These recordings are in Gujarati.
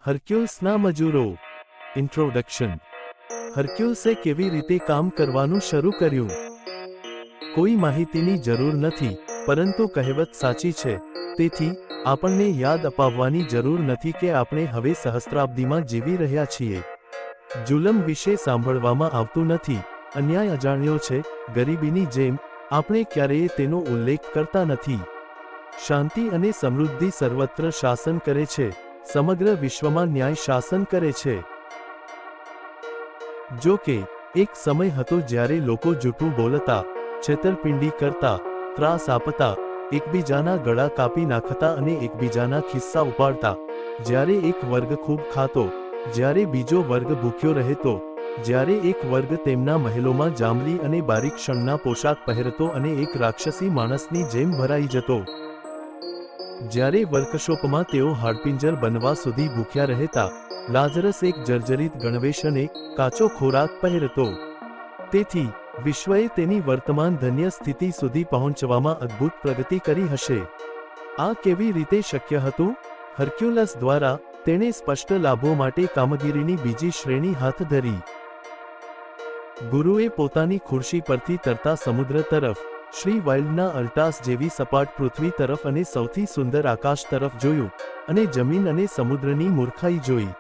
હર્ક્યુલ્સના મજૂરો. ઇન્ટ્રોડક્શન. હર્ક્યુલ્સે કેવી રીતે કામ કરવાનું શરૂ કર્યું? કોઈ માહિતીની જરૂર નથી, પરંતુ કહેવત સાચી છે. તેથી આપણને યાદ અપાવવાની જરૂર નથી કે આપણે હવે સહસ્ત્રાબ્દીમાં જીવી રહ્યા છીએ. જુલમ વિશે સાંભળવામાં આવતું નથી. અન્યાય અજાણ્યો છે. ગરીબીની જેમ આપણે ક્યારેય તેનો ઉલ્લેખ કરતા નથી. શાંતિ અને સમૃદ્ધિ સર્વત્ર શાસન કરે છે. સમગ્ર વિશ્વમાં ન્યાય શાસન કરે છે. જો કે એક સમય હતો જ્યારે લોકો જૂઠું બોલતા, છેતરપિંડી કરતા, ત્રાસ આપતા, એકબીજાના ગળા કાપી નાખતા અને એકબીજાના ખિસ્સા ઉપાડતા. જ્યારે એક વર્ગ ખૂબ ખાતો, જ્યારે બીજો વર્ગ ભૂખ્યો રહેતો, જ્યારે એક વર્ગ તેમના મહેલોમાં જાંબલી અને બારીક શણના પોશાક પહેરતો અને એક રાક્ષસી માણસની જેમ ભરાઈ જતો. જ્યારે વર્કશોપમાં તેઓ હાડપિંજર બનવા સુધી ભૂખ્યા રહેતા, લાઝરસ એક જર્જરિત ગણવેશ અને કાચો ખોરાક પહેરતો. તેથી વિશ્વએ તેની વર્તમાન ધન્ય સ્થિતિ સુધી પહોંચવામાં અદ્ભુત પ્રગતિ કરી હશે. આ કેવી રીતે શક્ય હતું? હર્ક્યુલસ દ્વારા. તેણે સ્પષ્ટ લાભો માટે કામગીરીની બીજી શ્રેણી હાથ ધરી. ગુરુએ પોતાની ખુરશી પરથી તરતા સમુદ્ર તરફ, શ્રી વાઇલ્ડના અલ્ટાસ જેવી સપાટ પૃથ્વી તરફ અને સૌથી સુંદર આકાશ તરફ જોયું, અને જમીન અને સમુદ્રની મૂર્ખાઈ જોઈ.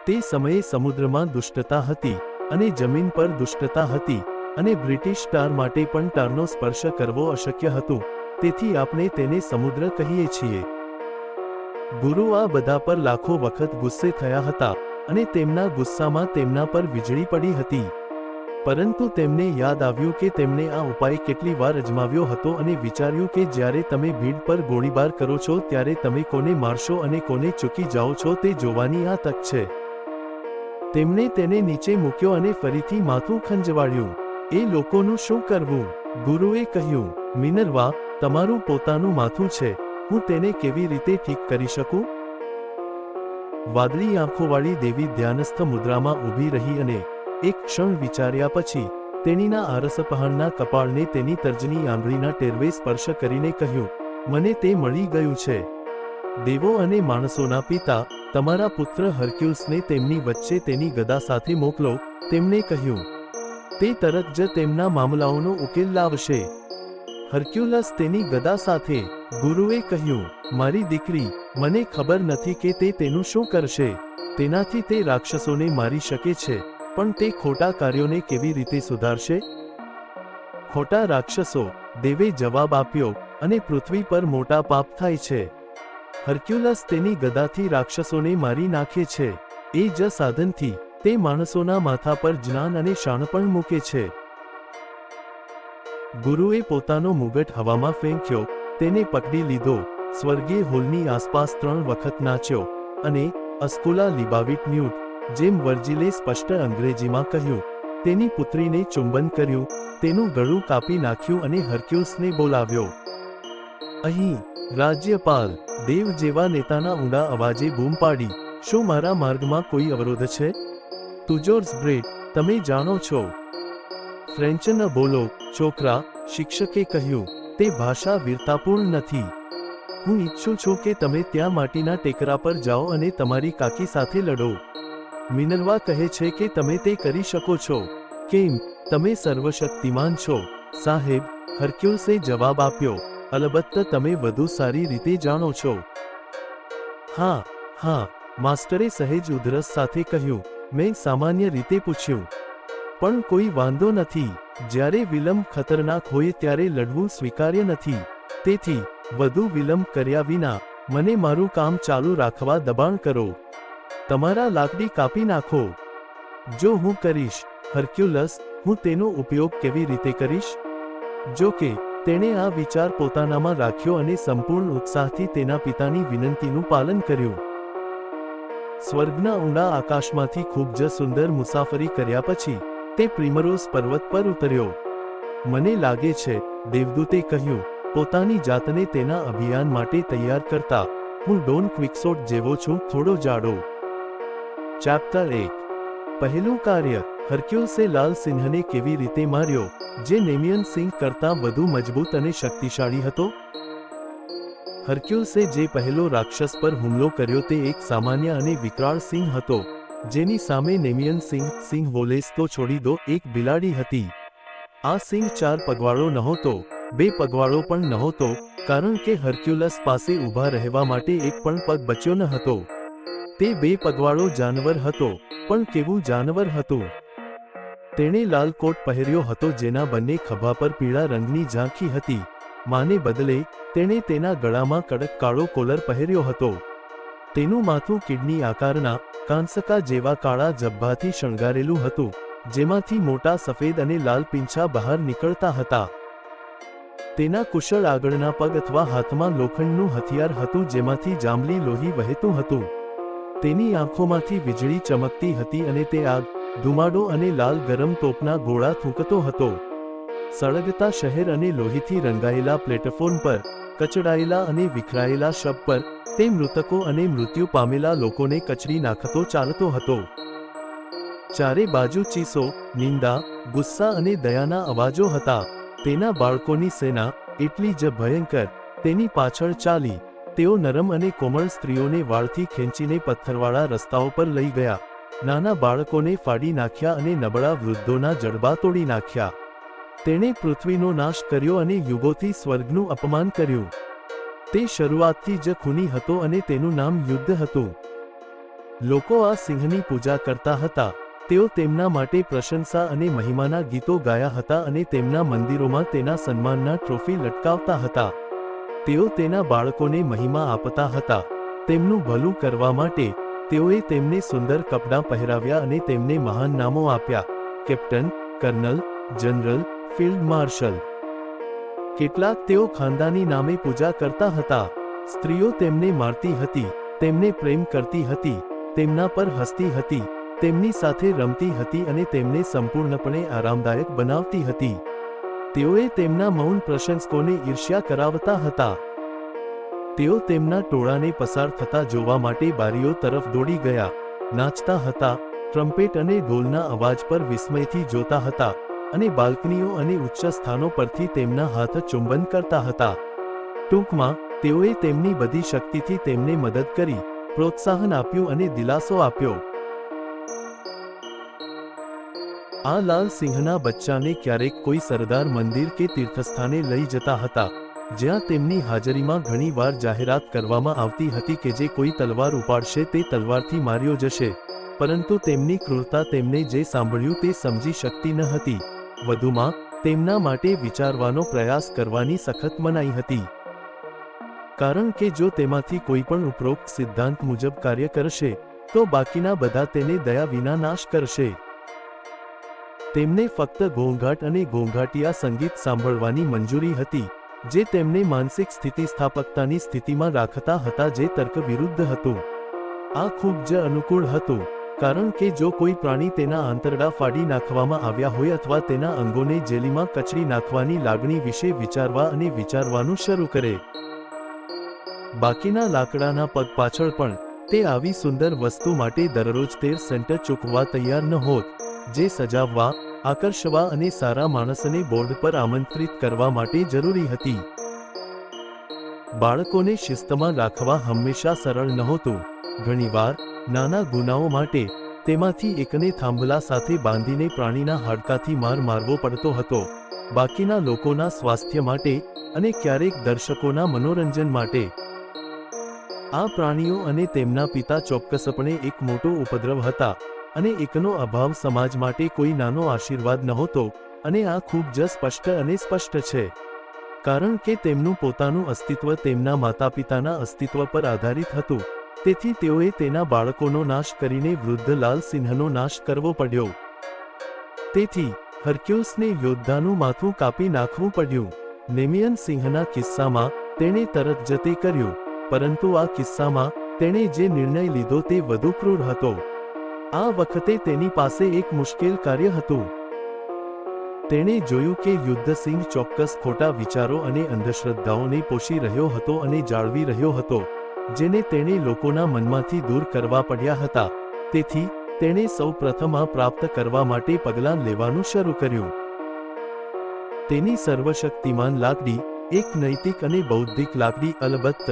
તે સમયે સમુદ્રમાં દુષ્ટતા હતી, અને જમીન પર દુષ્ટતા હતી, અને બ્રિટિશ ટાર માટે પણ ટારનો સ્પર્શ કરવો અશક્ય હતું. તેથી આપણે તેને સમુદ્ર કહીએ છીએ. ગુરુ આ બધા પર લાખો વખત ગુસ્સે થયા હતા, અને તેમના ગુસ્સામાં તેમના પર વીજળી પડી હતી. પરંતુ તેમને યાદ આવ્યું કે તેમણે આ ઉપાય કેટલી વાર અજમાવ્યો હતો અને વિચાર્યું કે જ્યારે તમે ભીડ પર ગોળીબાર કરો છો ત્યારે તમે કોને મારશો અને કોને ચૂકી જાઓ છો તે જોવાની આ તક છે. તેમણે તેને નીચે મૂક્યો અને ફરીથી માથું ખંજવાળ્યું. એ લોકોનું શું કરવું? ગુરુએ કહ્યું, મિનર્વા, તમારું પોતાનું માથું છે. હું તેને કેવી રીતે ઠીક કરી શકું? વાદળી આંખોવાળી દેવી ધ્યાનસ્થ મુદ્રામાં ઊભી રહી અને એક ક્ષણ વિચાર્યા પછી તેણીના આરસપહાણના કપાળને તેની તર્જની આંગળીના ટેરવે સ્પર્શ કરીને કહ્યું, મને તે મળી ગયું છે. દેવો અને માણસોના પિતા, તમારા પુત્ર હર્ક્યુલ્સને તેમની વચ્ચે તેની ગદા સાથે મોકલો. તેમણે કહ્યું, તે તરત જ તેમના મામલાઓનો ઉકેલ લાવશે. હર્ક્યુલસ તેની ગદા સાથે. ગુરુએ કહ્યું, મારી દીકરી, મને ખબર નથી કે તે તેનું શું કરશે. તેનાથી તે રાક્ષસોને મારી શકે છે, પણ તે ખોટા કાર્યોને કેવી રીતે સુધારશે? ખોટા રાક્ષસો, દેવે જવાબ આપ્યો, અને પૃથ્વી પર મોટા પાપ થાય છે. હર્ક્યુલસ તેની ગદાથી રાક્ષસોને મારી નાખે છે. એ જ સાધનથી તે માણસોના માથા પર જ્ઞાન અને શાણપણ મૂકે છે. ગુરુએ પોતાનો મુગટ હવામાં ફેંક્યો, તેને પકડી લીધો, સ્વર્ગીય હોલની આસપાસ 3 વખત નાચ્યો, અને અસ્કુલા લિબાવિટ ન્યૂટ, જેમ વર્જિલે સ્પષ્ટ અંગ્રેજીમાં કહ્યું, તેની પુત્રીને ચુંબન કર્યું, તેનું ગળું કાપી નાખ્યું અને હર્ક્યુલ્સને બોલાવ્યો. અહીં રાજ્યપાલ, દેવ જેવા નેતાના ઊંડા અવાજે બૂમ પાડી, શું મારા માર્ગમાં કોઈ અવરોધ છે? તુજોર્સ બ્રેડ, તમે જાણો છો. ફ્રેન્ચ ન બોલો, છોકરા, શિક્ષકે કહ્યું, તે ભાષા વીરતાપૂર્ણ નથી. હું ઈચ્છું છું કે તમે ત્યાં માટીના ટેકરા પર જાઓ અને તમારી કાકી સાથે લડો. મિનર્વા કહે છે કે તમે તે કરી શકો છો. કેમ? તમે સર્વશક્તિમાન છો, સાહેબ, હર્ક્યુલ્સે જવાબ આપ્યો. અલબત્ત તમે વધુ સારી રીતે જાણો છો. હા, હા, માસ્ટરે સહેજ ઉધરસ સાથે કહ્યું. મેં સામાન્ય રીતે પૂછ્યું. પણ કોઈ વાંધો નથી. જ્યારે વિલંબ ખતરનાક હોય ત્યારે લડવું સ્વીકાર્ય નથી. તેથી વધુ વિલંબ કર્યા વિના મને મારું કામ ચાલુ રાખવા દબાણ કરો. તમારા લાકડી કાપી નાખો. જો હું કરીશ, હર્ક્યુલસ, હું તેનો ઉપયોગ કેવી રીતે કરીશ? જો કે તેણે આ વિચાર પોતાનામાં રાખ્યો અને સંપૂર્ણ ઉત્સાહથી તેના પિતાની વિનંતીનું પાલન કર્યું. સ્વર્ગના ઊંડા આકાશમાંથી ખૂબ જ સુંદર મુસાફરી કર્યા પછી તે પ્રિમરોઝ પર્વત પર ઉતર્યો. મને લાગે છે, દેવદૂતે કહ્યું, પોતાની જાતને તેના અભિયાન માટે તૈયાર કરતા, હું ડોન ક્વિક્સોટ જેવો છું, થોડો જાડો. ચેપ્ટર 1. પહેલું કાર્ય. હર્ક્યુલ્સે લાલ સિંહને કેવી રીતે માર્યો, જે નેમિયન સિંહ કરતાં વધુ મજબૂત અને શક્તિશાળી હતો? હરક્યુલ્સે જે પહેલો રાક્ષસ પર હુમલો કર્યો તે એક સામાન્ય અને વિકરાળ સિંહ હતો, જેની સામે નેમિયન સિંહ વોલેસ તો છોડી દો, એક બિલાડી હતી. આ સિંહ 4 પગવાળો નહોતો, 2 પગવાળો પણ નહોતો, કારણ કે હરક્યુલસ પાસે ઊભા રહેવા માટે એક પણ પગ બચ્યો ન હતો. તે 2 પગવાળો જાનવર હતો, પણ કેવું જાનવર હતું! તેણે લાલ કોટ પહેર્યો હતો જેના બંને ખભા પર પીળા રંગની ઝાંખી હતી. માને બદલે તેણે તેના ગળામાં કડક કાળો કોલર પહેર્યો હતો. તેનું માથું કિડની આકારના કાંસકા જેવા કાળા જબ્બાથી શણગારેલું હતું, જેમાંથી મોટા સફેદ અને લાલ પીંછા બહાર નીકળતા હતા. તેના કુશળ આગળના પગ અથવા હાથમાં લોખંડનું હથિયાર હતું જેમાંથી જાંબલી લોહી વહેતું હતું. તેની આંખોમાંથી વીજળી ચમકતી હતી અને તે આગ, ધુમાડો અને લાલ ગરમ તોપના ગોળા થૂંકતો હતો. સળગતા શહેર અને લોહીથી રંગાયેલા પ્લેટફોર્મ પર, કચડાયેલા અને વિખરાયેલા શબ પર, તે મૃતકો અને મૃત્યુ પામેલા લોકોને કચડી નાખતો ચાલતો હતો. ચારે બાજુ ચીસો, નિંદા, ગુસ્સા અને દયાના અવાજો હતા. તેના બાળકોની સેના, એટલી જ ભયંકર, તેની પાછળ ચાલી. તેઓ નરમ અને કોમળ સ્ત્રીઓને વાળથી ખેંચીને પથ્થરવાળા રસ્તાઓ પર લઈ ગયા, નાના બાળકોને ફાડી નાખ્યા અને નબળા વૃદ્ધોના જડબા તોડી નાખ્યા. તેણે પૃથ્વીનો નાશ કર્યો અને યુગોથી સ્વર્ગનું અપમાન કર્યું. તે શરૂઆતથી જ ખૂની હતો અને તેનું નામ યુદ્ધ હતું. લોકો આ સિંહની પૂજા કરતા હતા. તેઓ તેમના માટે પ્રશંસા અને મહિમાના ગીતો ગાયા હતા અને તેમના મંદિરોમાં તેના સન્માનના ટ્રોફી લટકાવતા હતા. તેઓ તેના બાળકોને મહિમા આપતા હતા. તેમનું ભલું કરવા માટે તેઓએ તેમને સુંદર કપડાં પહેરાવ્યા અને તેમને મહાન નામો આપ્યા: captain, colonel, general, field marshal. કેટલાક તેઓ ખાનદાની નામે પૂજા કરતા હતા. સ્ત્રીઓ તેમને મારતી હતી, તેમને પ્રેમ કરતી હતી, તેમના પર હસતી હતી, તેમની સાથે રમતી હતી અને તેમને સંપૂર્ણપણે આરામદાયક બનાવતી હતી. તેઓએ તેમના મૌન પ્રશંસકોને ઈર્ષ્યા કરાવતા હતા. તેઓ તેમના ટોળાને પસાર થતા જોવા માટે બારીઓ તરફ દોડી ગયા, નાચતા હતા, ટ્રમ્પેટ અને ઢોલના અવાજ પર વિસ્મયથી જોતા હતા, અને બાલ્કનીઓ અને ઉચ્ચ સ્થાનો પરથી તેમના હાથ ચુંબન કરતા હતા. ટૂંકમાં, તેઓએ તેમની બધી શક્તિથી તેમને મદદ કરી, પ્રોત્સાહન આપ્યું અને દિલાસો આપ્યો. આ લાલ સિંહના બચ્ચાને ક્યારેક કોઈ સરદાર મંદિર કે તીર્થસ્થાને લઈ જતા હતા, જ્યાં તેમની હાજરીમાં ઘણી વાર જાહેરાત કરવામાં આવતી હતી કે જે કોઈ તલવાર ઉપાડશે તે તલવારથી માર્યો જશે, પરંતુ તેમની ક્રૂરતા તેમને જે સાંભળ્યું તે સમજી શકતી ન હતી. વધુમાં, તેમના માટે વિચારવાનો પ્રયાસ કરવાની સખત મનાઈ હતી, કારણ કે જો તેમાંથી કોઈ પણ ઉપરોક્ત સિદ્ધાંત મુજબ કાર્ય કરશે, તો બાકીના બધા તેને દયા વિના નાશ કરશે. તેમને ફક્ત ઘોંઘાટ અને ઘોંઘાટિયા સંગીત સાંભળવાની મંજૂરી હતી, જે તેમને માનસિક સ્થિતિસ્થાપકતાની સ્થિતિમાં રાખતા હતા જે તર્ક વિરુદ્ધ હતું. આ ખૂબ જ અનુકૂળ હતું, કારણ કે જો કોઈ પ્રાણી તેના આંતરડા ફાડી નાખવામાં આવ્યા હોય અથવા તેના અંગોને જેલીમાં કચડી નાખવાની લાગણી વિશે વિચારવા અને વિચારવાનું શરૂ કરે, બાકીના લાકડાના પગ પાછળ પણ, તે આવી સુંદર વસ્તુ માટે દરરોજ 13 સેન્ટ ચૂકવવા તૈયાર ન હોત, જે સજાવવા, આકર્ષવા અને સારા માણસને બોર્ડ પર આમંત્રિત કરવા માટે જરૂરી હતી. બાળકોને શિસ્તમાં રાખવા હંમેશા સરળ નહોતું. ઘણીવાર, નાના ગુનાઓ માટે, તેમાંથી એકને થાંભલા સાથે બાંધીને પ્રાણીના હાડકાથી મારવો પડતો હતો, બાકીના લોકોના સ્વાસ્થ્ય માટે, અને ક્યારેક દર્શકોના મનોરંજન માટે. આ પ્રાણીઓ અને તેમના પિતા ચોક્કસપણે એક મોટો ઉપદ્રવ હતા, અને એકનો અભાવ સમાજ માટે કોઈ નાનો આશીર્વાદ નહોતો, અને આ ખૂબ જ સ્પષ્ટ અને સ્પષ્ટ છે. કારણ કે તેમનું પોતાનું અસ્તિત્વ તેમના માતાપિતાના અસ્તિત્વ પર આધારિત હતું, તેથી તેઓએ તેના બાળકોનો નાશ કરીને વૃદ્ધ લાલ સિંહનો નાશ કરવો પડ્યો. તેથી, હરક્યુલ્સને યોદ્ધાનું માથું કાપી નાખવું પડ્યું. નેમિયન સિંહના કિસ્સામાં, તેણે તરત જ તે કર્યું, પરંતુ આ કિસ્સામાં, તેણે જે નિર્ણય લીધો તે વધુ ક્રૂર હતો. આ વખતે તેની પાસે એક મુશ્કેલ કાર્ય હતું. તેણે જોયું કે યુદ્ધ સિંહ ચોક્કસ ખોટા વિચારો અને અંધશ્રદ્ધાઓને પોષી રહ્યો હતો અને જાળવી રહ્યો હતો, જેને તેણે લોકોના મનમાંથી દૂર કરવા પડ્યા હતા. તેથી, તેણે સૌ પ્રથમ આ પ્રાપ્ત કરવા માટે પગલાં લેવાનું શરૂ કર્યું. તેની સર્વશક્તિમાન લાકડી, એક નૈતિક અને બૌદ્ધિક લાકડી. અલબત્ત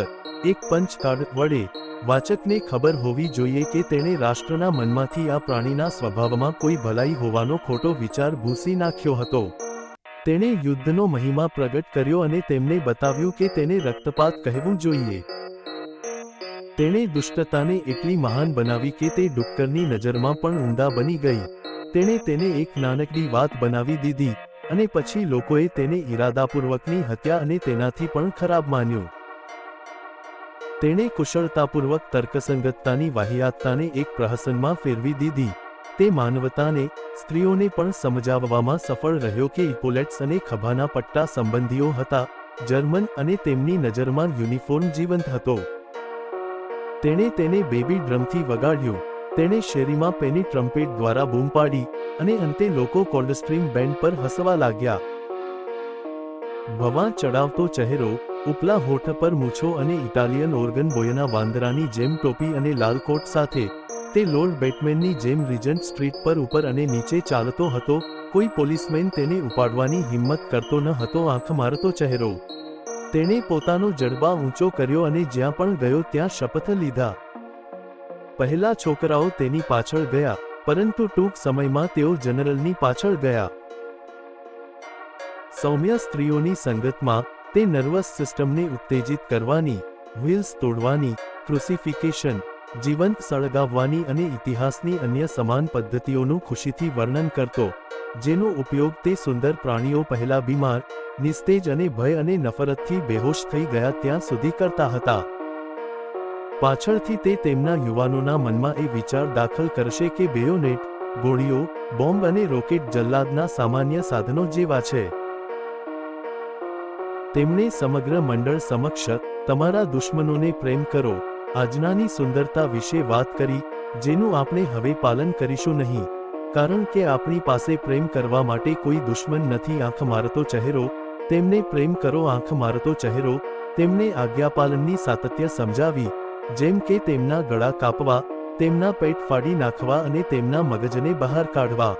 એક પંચ કાર્ડ વડે વાચકને ખબર હોવી જોઈએ કે તેણે રાષ્ટ્રના મનમાંથી આ પ્રાણીના સ્વભાવમાં કોઈ ભલાઈ હોવાનો ખોટો વિચાર ભૂંસી નાખ્યો હતો. તેણે યુદ્ધનો મહિમા પ્રગટ કર્યો અને તેમને બતાવ્યું કે તેને રક્તપાત કહેવું જોઈએ. તેણે દુષ્ટતાને એટલી મહાન બનાવી કે તે ડુક્કરની નજરમાં પણ ઊંડા બની ગઈ. તેણે તેને એક નાનકડી વાત બનાવી દીધી અને પછી લોકોએ તેને ઈરાદાપૂર્વકની હત્યા અને તેનાથી પણ ખરાબ માન્યું. તેણે કુશળતાપૂર્વક તર્કસંગતતાની વાહિયાતતાને એક પ્રહસનમાં ફેરવી દીધી. તે માનવતાને, સ્ત્રીઓને પણ સમજાવવામાં સફળ રહ્યો કે ઇપોલેટ્સ અને ખભાના પટ્ટા સંબંધીઓ હતા, જર્મન, અને તેમની નજરમાં યુનિફોર્મ જીવંત હતો. તેણે તેને બેબી ડ્રમથી વગાડ્યું. તેણે શેરીમાં પેની ટ્રમ્પેટ દ્વારા બૂમ પાડી અને અંતે લોકો કોલ્ડસ્ટ્રીમ બેન્ડ પર હસવા લાગ્યા. ભવાં ચડાવતો ચહેરો, ઉપલા હોઠ પર મૂછો અને ઇટાલિયન ઓર્ગન બોયના વાંદરાની જેમ ટોપી અને લાલ કોટ સાથે, તે લોર્ડ બેટમેનની જેમ રીજન્ટ સ્ટ્રીટ પર ઉપર અને નીચે ચાલતો હતો. કોઈ પોલીસમેન તેને ઉપાડવાની હિંમત કરતો ન હતો. આંખ મારતો ચહેરો. તેણે પોતાનો જડબા ઊંચો કર્યો અને જ્યાં પણ ગયો ત્યાં શપથ લીધા. પહેલા છોકરાઓ તેની પાછળ ગયા, પરંતુ ટૂંક સમયમાં તેઓ જનરલની પાછળ ગયા. સૌમ્ય સ્ત્રીઓની સંગતમાં, તે નર્વસ સિસ્ટમને ઉત્તેજિત કરવાની, વ્હીલ્સ તોડવાની, ક્રુસિફિકેશન, જીવંત સળગાવવાની અને ઇતિહાસની અન્ય સમાન પદ્ધતિઓનું ખુશીથી વર્ણન કરતો, જેનો ઉપયોગ તે સુંદર પ્રાણીઓ પહેલા બીમાર, નિસ્તેજ અને ભય અને નફરતથી બેહોશ થઈ ગયા ત્યાં સુધી કરતા હતા. પાછળથી તે તેમના યુવાનોના મનમાં એ વિચાર દાખલ કરશે કે બેયોનેટ, ગોળીઓ, બોમ્બ અને રોકેટ જલ્લાદના સામાન્ય સાધનો જેવા છે. તેમણે સમગ્ર મંડળ સમક્ષ તમારા દુશ્મનોને પ્રેમ કરો આજ્ઞાની સુંદરતા વિશે વાત કરી, જેનું આપણે હવે પાલન કરીશું નહીં, કારણ કે આપણી પાસે પ્રેમ કરવા માટે કોઈ દુશ્મન નથી. આંખ મારતો ચહેરો, તેમને પ્રેમ કરો. આંખ મારતો ચહેરો. તેમને આજ્ઞાપાલનની સાતત્ય સમજાવી, જેમ કે તેમના ગળા કાપવા, તેમના પેટ ફાડી નાખવા અને તેમના મગજને બહાર કાઢવા.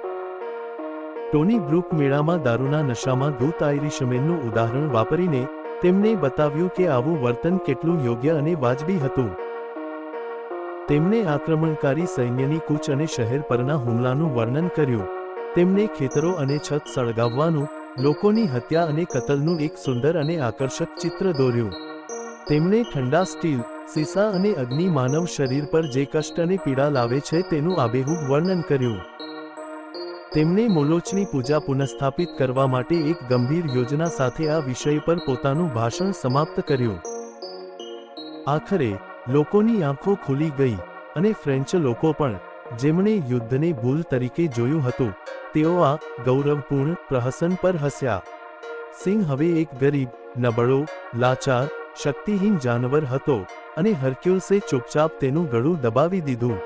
ટોની બ્રુક મેળામાં દારૂના નશામાં ધૂત આઇરિશમેનનું ઉદાહરણ વાપરીને તેમણે બતાવ્યું કે આવું વર્તન કેટલું યોગ્ય અને વાજબી હતું. તેમણે આક્રમણકારી સૈન્યની કૂચ અને શહેર પરના હુમલાનું વર્ણન કર્યું. તેમણે ખેતરો અને છત સળગાવવાનું, લોકોની હત્યા અને કતલનું એક સુંદર અને આકર્ષક ચિત્ર દોર્યું. તેમણે ઠંડા સ્ટીલ, સીસા અને અગ્નિ માનવ શરીર પર જે કષ્ટ અને પીડા લાવે છે તેનું આબેહૂબ વર્ણન કર્યું. તેમણે મોલોચની પૂજા પુનઃસ્થાપિત કરવા માટે એક ગંભીર યોજના સાથે આ વિષય પર પોતાનું ભાષણ સમાપ્ત કર્યું. આખરે લોકોની આંખો ખુલી ગઈ, અને ફ્રેન્ચ લોકો પણ, જેમણે યુદ્ધને ભૂલ તરીકે જોયું હતું, તેઓ આ ગૌરવપૂર્ણ પ્રહસન પર હસ્યા. સિંહ હવે એક ગરીબ, નબળો, લાચાર, શક્તિહીન જાનવર હતો, અને હર્ક્યુલસે ચૂપચાપ તેનું ગળું દબાવી દીધું.